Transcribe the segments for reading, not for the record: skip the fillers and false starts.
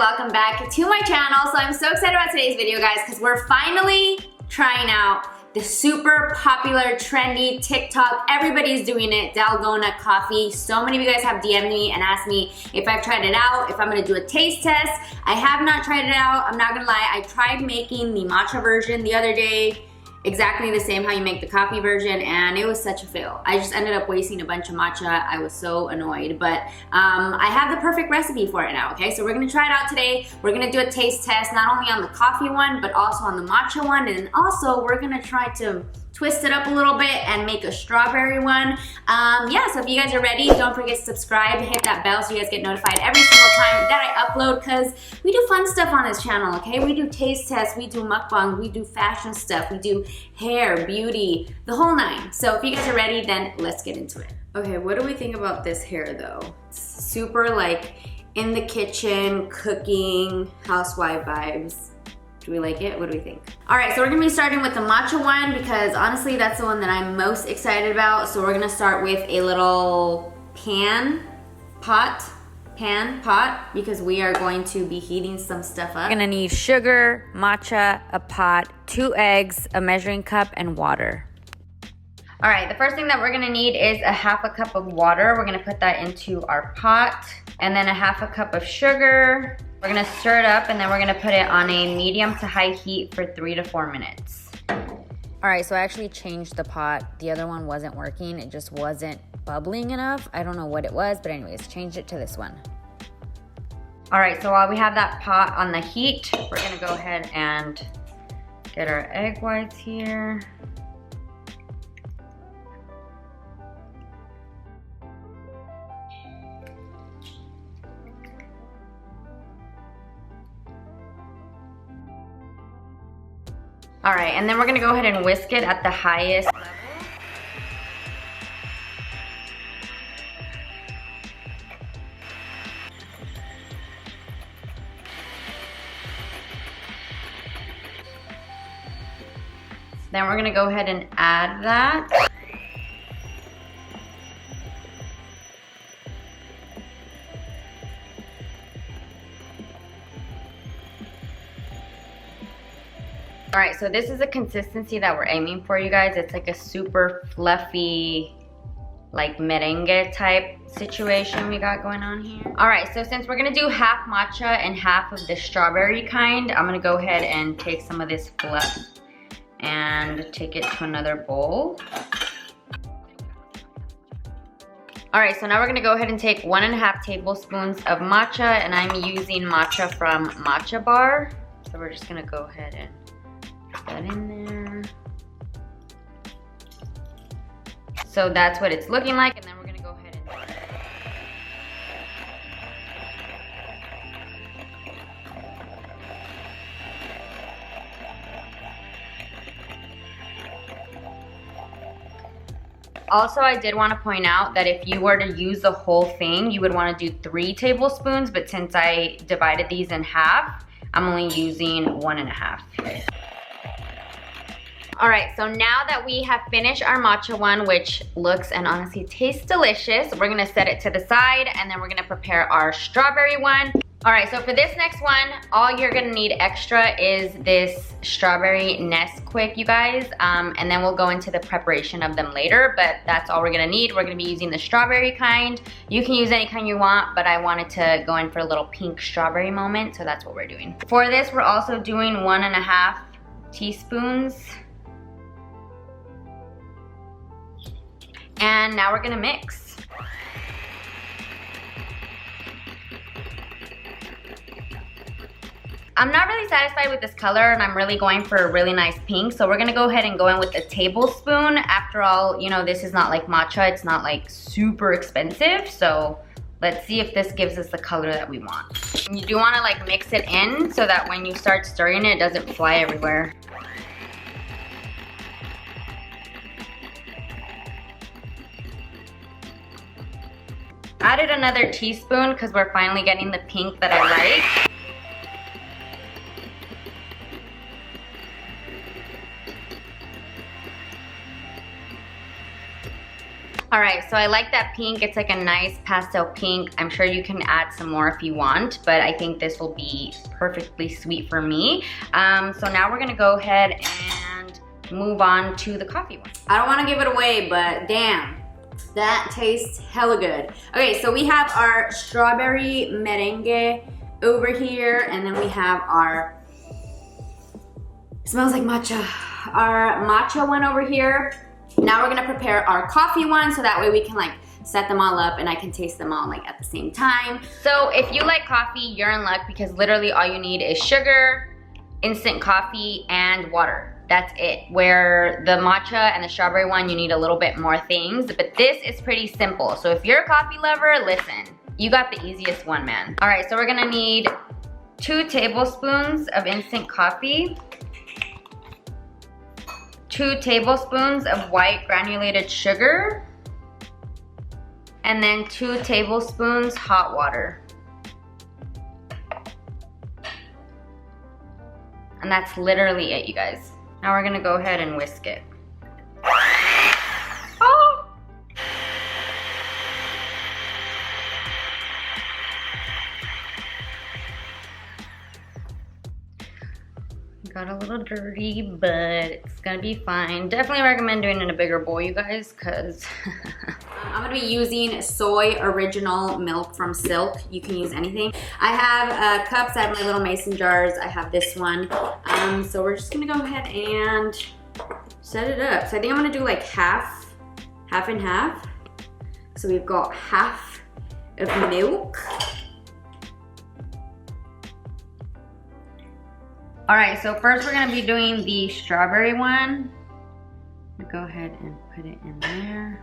welcome back to my channel. So I'm so excited about today's video, guys, because we're finally trying out the super popular, trendy TikTok. Everybody's doing it, dalgona coffee. So many of you guys have DM'd me and asked me if I've tried it out, if I'm gonna do a taste test. I have not tried it out, I'm not gonna lie. I tried making the matcha version the other day, exactly the same how you make the coffee version, and it was such a fail. I just ended up wasting a bunch of matcha. I was so annoyed, but I have the perfect recipe for it now, okay? So we're gonna try it out today. We're gonna do a taste test, not only on the coffee one, but also on the matcha one, and also we're gonna try to twist it up a little bit and make a strawberry one. Yeah, so if you guys are ready, don't forget to subscribe, hit that bell so you guys get notified every single time that I upload, because we do fun stuff on this channel, okay? We do taste tests, we do mukbang, we do fashion stuff, we do hair, beauty, the whole nine. So if you guys are ready, then let's get into it. Okay, what do we think about this hair though? It's super like in the kitchen, cooking, housewife vibes. Do we like it? What do we think? All right, so we're gonna be starting with the matcha one because honestly, that's the one that I'm most excited about. So we're gonna start with a little pan pot, because we are going to be heating some stuff up. We're gonna need sugar, matcha, a pot, 2 eggs, a measuring cup, and water. All right, the first thing that we're gonna need is a 1/2 cup of water. We're gonna put that into our pot, and then a 1/2 cup of sugar. We're gonna stir it up, and then we're gonna put it on a medium to high heat for 3 to 4 minutes. All right, so I actually changed the pot. The other one wasn't working. It just wasn't bubbling enough. I don't know what it was, but anyways, changed it to this one. All right, so while we have that pot on the heat, we're gonna go ahead and get our egg whites here. All right, and then we're gonna go ahead and whisk it at the highest level. Then we're gonna go ahead and add that. All right, so this is a consistency that we're aiming for, you guys. It's like a super fluffy, like merengue type situation we got going on here. All right, so since we're gonna do half matcha and half of the strawberry kind, I'm gonna go ahead and take some of this fluff and take it to another bowl. All right, so now we're gonna go ahead and take 1.5 tablespoons of matcha, and I'm using matcha from Matcha Bar. So we're just gonna go ahead and put that in there. So that's what it's looking like, and then we're gonna go ahead and also, I did want to point out that if you were to use the whole thing, you would want to do 3 tablespoons, but since I divided these in half, I'm only using 1.5. All right, so now that we have finished our matcha one, which looks and honestly tastes delicious, we're gonna set it to the side, and then we're gonna prepare our strawberry one. All right, so for this next one, all you're gonna need extra is this strawberry Nesquik, you guys, and then we'll go into the preparation of them later, but that's all we're gonna need. We're gonna be using the strawberry kind. You can use any kind you want, but I wanted to go in for a little pink strawberry moment, so that's what we're doing. For this, we're also doing 1.5 teaspoons. And now we're gonna mix. I'm not really satisfied with this color, and I'm really going for a really nice pink, so we're gonna go ahead and go in with a tablespoon. After all, you know, this is not like matcha, it's not like super expensive, so let's see if this gives us the color that we want. And you do wanna like mix it in so that when you start stirring it, it doesn't fly everywhere. Added another teaspoon because we're finally getting the pink that I like. All right, so I like that pink. It's like a nice pastel pink. I'm sure you can add some more if you want, but I think this will be perfectly sweet for me. So now we're gonna go ahead and move on to the coffee one. I don't wanna give it away, but damn, that tastes hella good. Okay, so we have our strawberry merengue over here, and then we have our, smells like matcha, our matcha one over here. Now we're gonna prepare our coffee one, so that way we can like set them all up and I can taste them all like at the same time. So if you like coffee, you're in luck, because literally all you need is sugar, instant coffee, and water. That's it. Where the matcha and the strawberry one, you need a little bit more things, but this is pretty simple. So if you're a coffee lover, listen, you got the easiest one, man. All right, so we're gonna need 2 tablespoons of instant coffee, 2 tablespoons of white granulated sugar, and then 2 tablespoons hot water. And that's literally it, you guys. Now we're gonna go ahead and whisk it. Oh! Got a little dirty, but it's gonna be fine. Definitely recommend doing it in a bigger bowl, you guys, because I'm gonna be using soy original milk from Silk. You can use anything. I have cups, I have my little mason jars. I have this one. So we're just gonna go ahead and set it up. So I think I'm gonna do like half and half. So we've got half of milk. All right, so first we're gonna be doing the strawberry one. Go ahead and put it in there.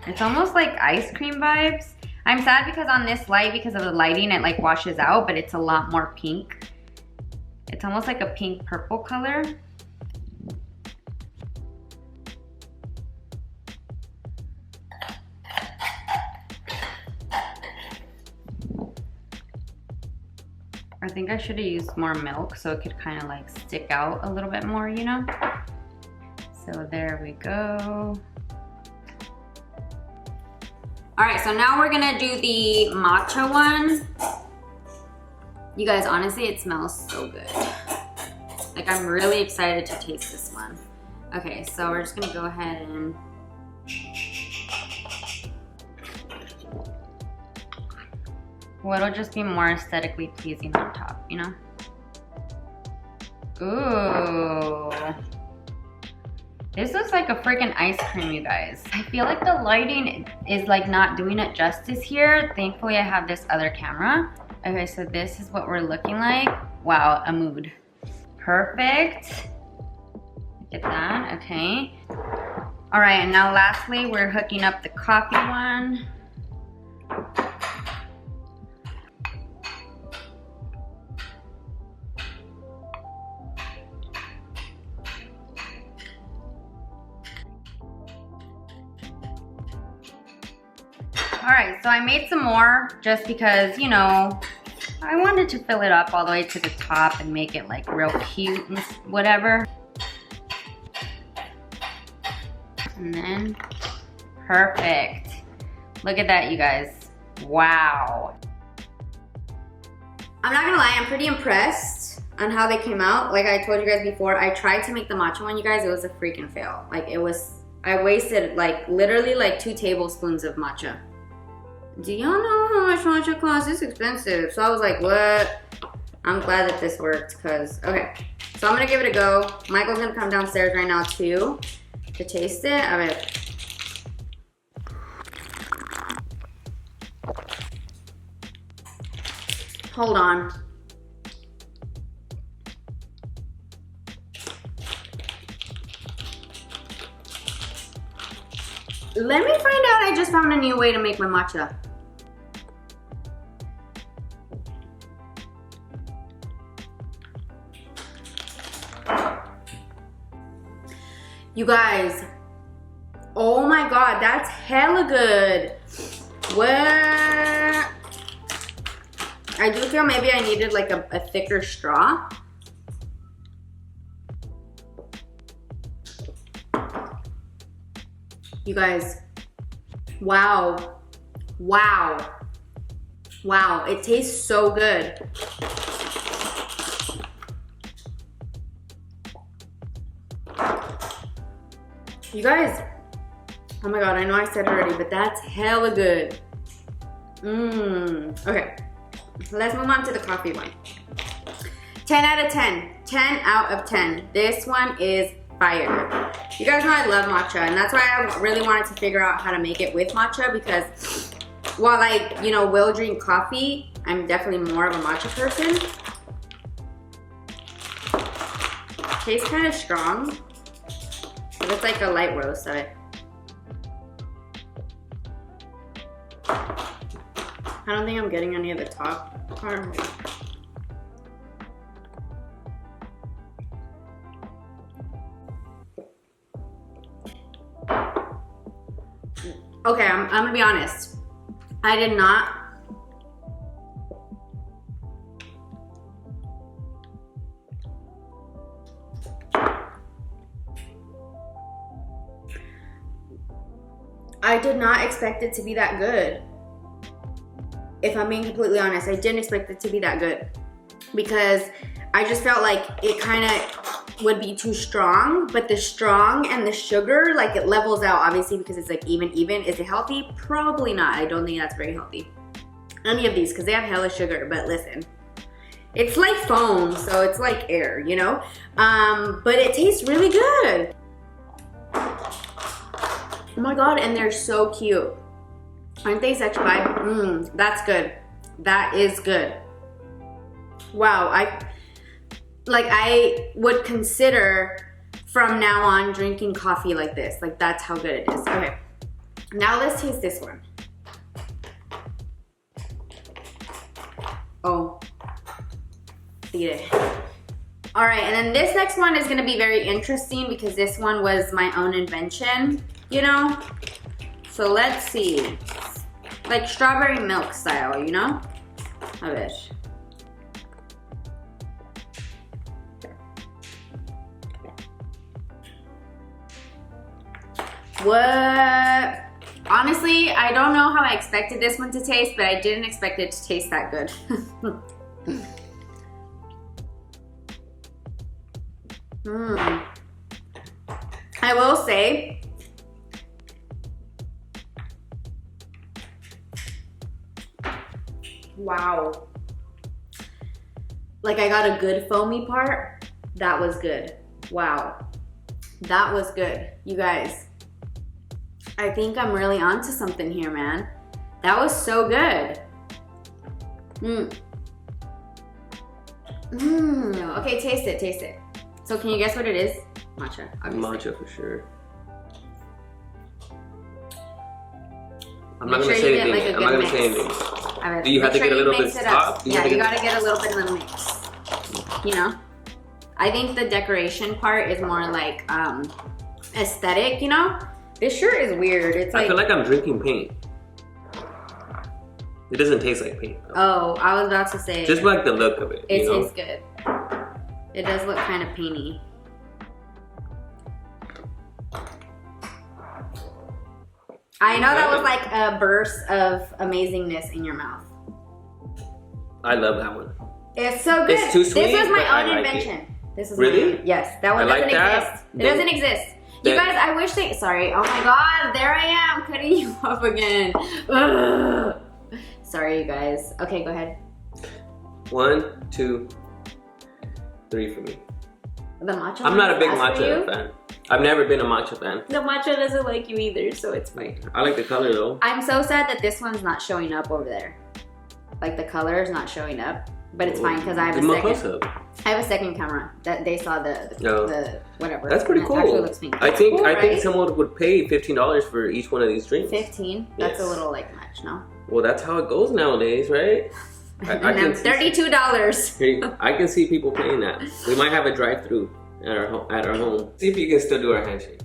It's almost like ice cream vibes. I'm sad because on this light, because of the lighting, it like washes out, but it's a lot more pink. It's almost like a pink purple color. I think I should have used more milk so it could kind of like stick out a little bit more, you know? So there we go. All right, so now we're gonna do the matcha one. You guys, honestly, it smells so good. Like, I'm really excited to taste this one. Okay, so we're just gonna go ahead and well, it'll just be more aesthetically pleasing on top, you know? Ooh. This looks like a freaking ice cream, you guys. I feel like the lighting is like not doing it justice here. Thankfully, I have this other camera. Okay, so this is what we're looking like. Wow, a mood. Perfect. Look at that, okay. All right, and now lastly, we're hooking up the coffee one. All right, so I made some more just because, you know, I wanted to fill it up all the way to the top and make it like real cute and whatever. And then, perfect. Look at that, you guys. Wow. I'm not gonna lie, I'm pretty impressed on how they came out. Like I told you guys before, I tried to make the matcha one, you guys. It was a freaking fail. Like it was, I wasted like literally like 2 tablespoons of matcha. Do y'all know how much matcha costs? It's expensive. So I was like, what? I'm glad that this worked, cause, okay. So I'm gonna give it a go. Michael's gonna come downstairs right now too to taste it. All right. Hold on. Let me find out, I just found a new way to make my matcha. You guys, oh my God, that's hella good. What? I do feel maybe I needed like a thicker straw. You guys, wow. Wow. Wow, it tastes so good. You guys, oh my God, I know I said it already, but that's hella good. Okay, let's move on to the coffee one. 10 out of 10, 10 out of 10. This one is fire. You guys know I love matcha, and that's why I really wanted to figure out how to make it with matcha, because while I, you know, will drink coffee, I'm definitely more of a matcha person. Tastes kind of strong. But it's like a light roast of it. I don't think I'm getting any of the top part. Okay, I'm gonna be honest. I did not. I did not expect it to be that good. If I'm being completely honest, I didn't expect it to be that good. Because I just felt like it kind of would be too strong, but the strong and the sugar, like it levels out, obviously, because it's like even. Is it healthy? Probably not. I don't think that's very healthy. Any of these, because they have hella sugar, but listen. It's like foam, so it's like air, you know? But it tastes really good. Oh my God, and they're so cute. Aren't they such vibe? That's good. That is good. Wow, I would consider from now on drinking coffee like this. Like that's how good it is. Okay, now let's taste this one. Oh, eat it. All right, and then this next one is gonna be very interesting because this one was my own invention, you know? So let's see. Like strawberry milk style, you know? Of it. What? Honestly, I don't know how I expected this one to taste, but I didn't expect it to taste that good. I will say, wow. Like I got a good foamy part. That was good. Wow. That was good. You guys, I think I'm really onto something here, man. That was so good. Okay, taste it, taste it. So can you guess what it is? Matcha, obviously. Matcha for sure. I'm not gonna say anything. I'm not gonna say anything. Do you have to get a little bit top? Yeah, you gotta get a little bit of the mix. You know? I think the decoration part is more like aesthetic, you know? This sure is weird. It's like, I feel like I'm drinking paint. It doesn't taste like paint. Oh, I was about to say. Just like the look of it. It tastes good. It does look kind of painty. I know that was like a burst of amazingness in your mouth. I love that one. It's so good. It's too sweet. This was my own invention. This is really? Yes, that one doesn't exist. It doesn't exist. You guys, I wish they. Sorry. Oh my God, there I am cutting you off again. Ugh. Sorry, you guys. Okay, go ahead. 1, 2, 3 for me. The matcha. I'm not a big matcha fan. I've never been a matcha fan. The matcha doesn't like you either, so it's fine. I like the color though. I'm so sad that this one's not showing up over there. Like the color is not showing up, but it's fine because I have a second camera that they saw the whatever. That's pretty cool. Actually looks pink. I think someone would pay $15 for each one of these drinks. 15? That's a little like much, no? Well, that's how it goes nowadays, right? I can $32. I can see people paying that. We might have a drive-through at our home. See if you can still do our handshake.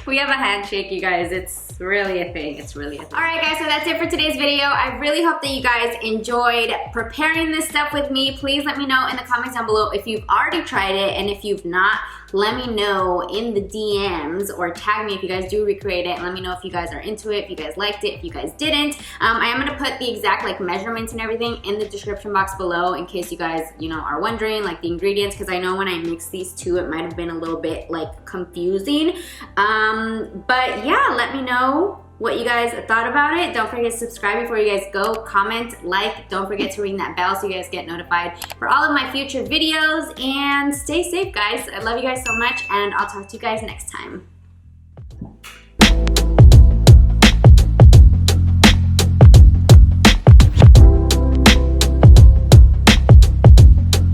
We have a handshake, you guys. It's really a thing. It's really a thing. All right, guys, so that's it for today's video. I really hope that you guys enjoyed preparing this stuff with me. Please let me know in the comments down below if you've already tried it, and if you've not, let me know in the DMs or tag me if you guys do recreate it, and let me know if you guys are into it, if you guys liked it, if you guys didn't. I am gonna put the exact like measurements and everything in the description box below in case you guys, you know, are wondering like the ingredients, because I know when I mixed these two, it might have been a little bit like confusing. But yeah, let me know what you guys thought about it. Don't forget to subscribe before you guys go. Comment, like, don't forget to ring that bell so you guys get notified for all of my future videos. And stay safe, guys. I love you guys so much, and I'll talk to you guys next time.